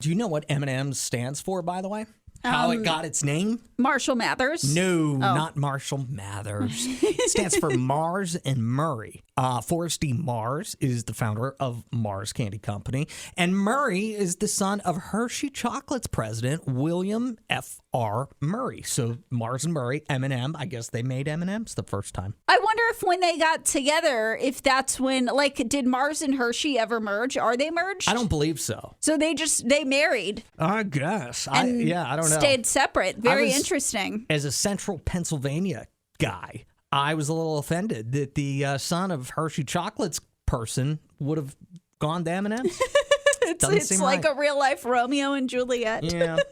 Do you know what M&Ms stands for, by the way? How it got its name? Marshall Mathers. No, not Marshall Mathers. It stands for Mars and Murray. Forrest D. Mars is the founder of Mars Candy Company, and Murray is the son of Hershey Chocolate's president, William F.R. Murray. So Mars and Murray, M&M, I guess they made M&Ms the first time. I wonder if when they got together, if that's when, like, did Mars and Hershey ever merge? Are they merged? I don't believe so. So they married. I guess. I don't know. Stayed separate. Very interesting. As a central Pennsylvania guy, I was a little offended that the son of Hershey Chocolate's person would have gone to M&M's. It's like a real life Romeo and Juliet.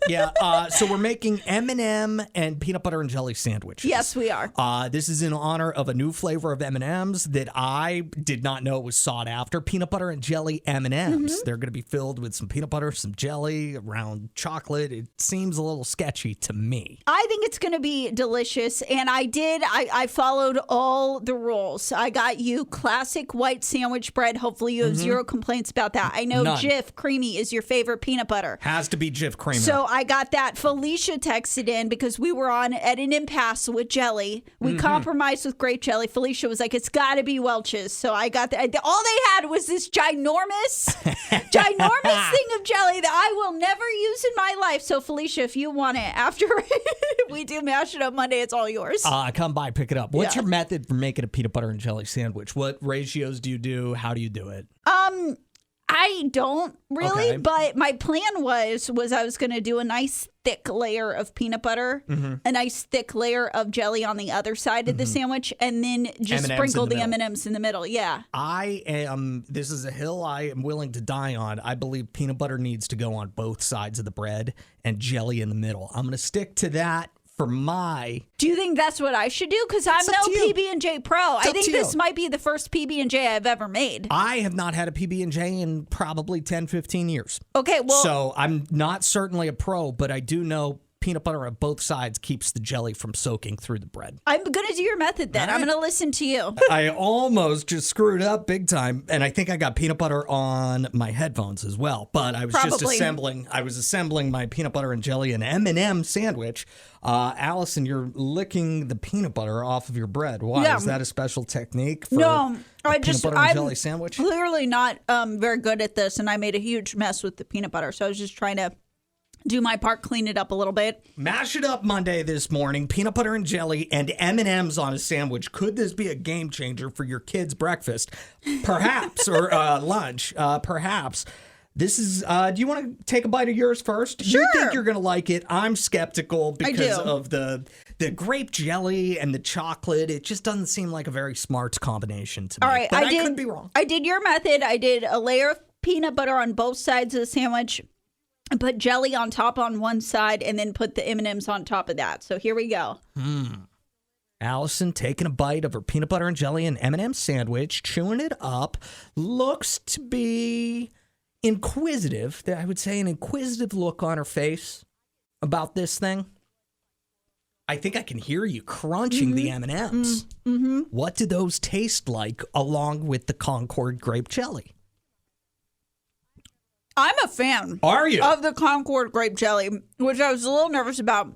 Yeah. So we're making M&M and peanut butter and jelly sandwiches. Yes, we are. This is in honor of a new flavor of M&Ms that I did not know was sought after. Peanut butter and jelly M&Ms. Mm-hmm. They're going to be filled with some peanut butter, some jelly, around chocolate. It seems a little sketchy to me. I think it's going to be delicious. And I followed all the rules. I got you classic white sandwich bread. Hopefully you have zero complaints about that. I know None. Jif Creamy is your favorite peanut butter. Has to be Jif Creamy. So I got that. Felicia texted in because we were at an impasse with jelly. We compromised with grape jelly. Felicia was like, it's got to be Welch's. So I got that. All they had was this ginormous thing of jelly that I will never use in my life. So Felicia, if you want it after we do Mash It Up Monday, it's all yours. Come by, pick it up. What's your method for making a peanut butter and jelly sandwich? What ratios do you do? How do you do it? I don't really, but my plan was I was going to do a nice thick layer of peanut butter, a nice thick layer of jelly on the other side of the sandwich, and then just sprinkle the M&Ms in the middle. Yeah. This is a hill I am willing to die on. I believe peanut butter needs to go on both sides of the bread and jelly in the middle. I'm going to stick to that. Do you think that's what I should do? Because I'm no PB&J pro. I think this might be the first PB&J I've ever made. I have not had a PB&J in probably 10, 15 years. Okay, well. So I'm not certainly a pro, but I do know peanut butter on both sides keeps the jelly from soaking through the bread. I'm going to do your method then. I'm going to listen to you. I almost just screwed up big time, and I think I got peanut butter on my headphones as well. But I was assembling my peanut butter and jelly and M&M sandwich. Allison, you're licking the peanut butter off of your bread. Why? Yeah. Is that a special technique for peanut butter and jelly sandwich? Clearly not very good at this, and I made a huge mess with the peanut butter, so I was just trying to do my part, clean it up a little bit. Mash It Up Monday this morning. Peanut butter and jelly and M&Ms on a sandwich. Could this be a game changer for your kids' breakfast? Perhaps. Or lunch. Perhaps. This is, do you want to take a bite of yours first? Sure. You think you're going to like it. I'm skeptical because of the grape jelly and the chocolate. It just doesn't seem like a very smart combination to me. All right. But I could be wrong. I did your method. I did a layer of peanut butter on both sides of the sandwich. I put jelly on top on one side and then put the M&Ms on top of that. So here we go. Allison taking a bite of her peanut butter and jelly and M&M sandwich, chewing it up. Looks to be inquisitive. I would say an inquisitive look on her face about this thing. I think I can hear you crunching the M&Ms. What do those taste like along with the Concord grape jelly? I'm a fan. Are you? Of the Concord grape jelly, which I was a little nervous about.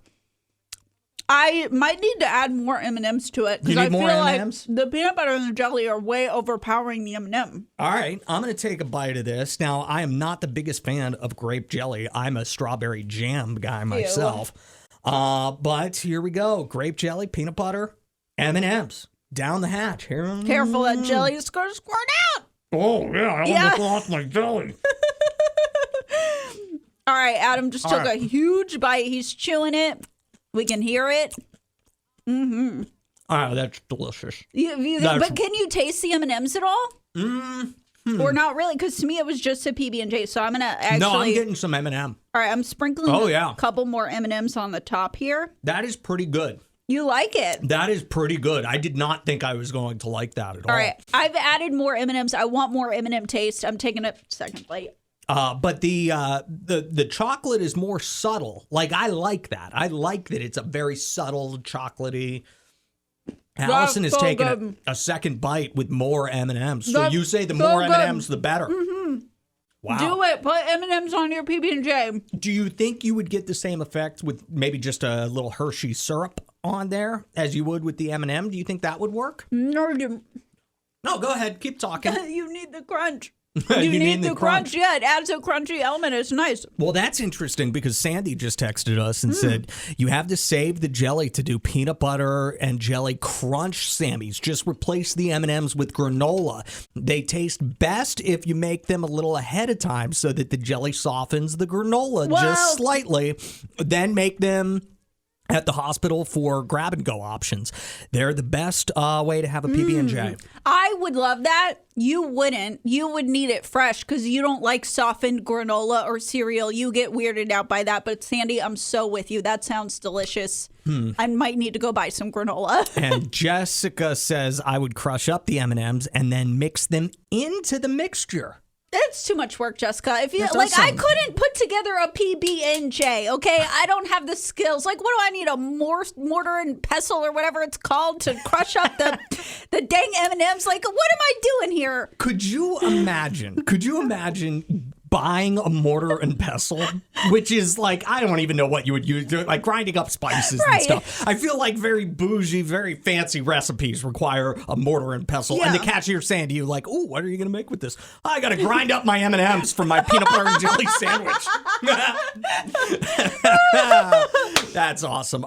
I might need to add more M&Ms to it because I feel M&Ms? like the peanut butter and the jelly are way overpowering the M&M. All right, I'm going to take a bite of this. Now, I am not the biggest fan of grape jelly. I'm a strawberry jam guy myself. But here we go. Grape jelly, peanut butter, M&Ms. Down the hatch. Careful, that jelly is going to squirt out. Oh, yeah, I almost lost my jelly. All right, Adam just took a huge bite. He's chewing it. We can hear it. Oh, that's delicious. But can you taste the M&Ms at all? Or not really? Because to me, it was just a PB&J. So I'm going to actually... No, I'm getting some M&M. All right, I'm sprinkling a couple more M&Ms on the top here. That is pretty good. You like it? That is pretty good. I did not think I was going to like that at all. All right, I've added more M&Ms. I want more M&M taste. I'm taking a second bite. But the chocolate is more subtle. Like, I like that. I like that it's a very subtle chocolatey. Allison is taking a second bite with more M&Ms. So you say the more M&Ms, the better. Wow. Do it. Put M&Ms on your PB&J. Do you think you would get the same effect with maybe just a little Hershey syrup on there as you would with the M&M? Do you think that would work? No, No, go ahead. Keep talking. you need the crunch. You need the crunch. Yeah, it adds a crunchy element. It's nice. Well, that's interesting because Sandy just texted us and said, you have to save the jelly to do peanut butter and jelly crunch Sammys. Just replace the M&Ms with granola. They taste best if you make them a little ahead of time so that the jelly softens the granola just slightly. Then make them at the hospital for grab-and-go options. They're the best way to have a PB&J. I would love that. You wouldn't. You would need it fresh because you don't like softened granola or cereal. You get weirded out by that. But Sandy, I'm so with you. That sounds delicious. I might need to go buy some granola. And Jessica says I would crush up the M&Ms and then mix them into the mixture. It's too much work, Jessica. If you That like, does I sound- couldn't put together a PB&J. Okay, I don't have the skills. Like, what do I need? A mortar and pestle or whatever it's called to crush up the dang M&Ms? Like, what am I doing here? Could you imagine buying a mortar and pestle, which is like, I don't even know what you would use, like grinding up spices and Right. stuff. I feel like very bougie, very fancy recipes require a mortar and pestle. Yeah. And the cashier saying to you like, oh, what are you going to make with this? I got to grind up my M&Ms for my peanut butter and jelly sandwich. That's awesome.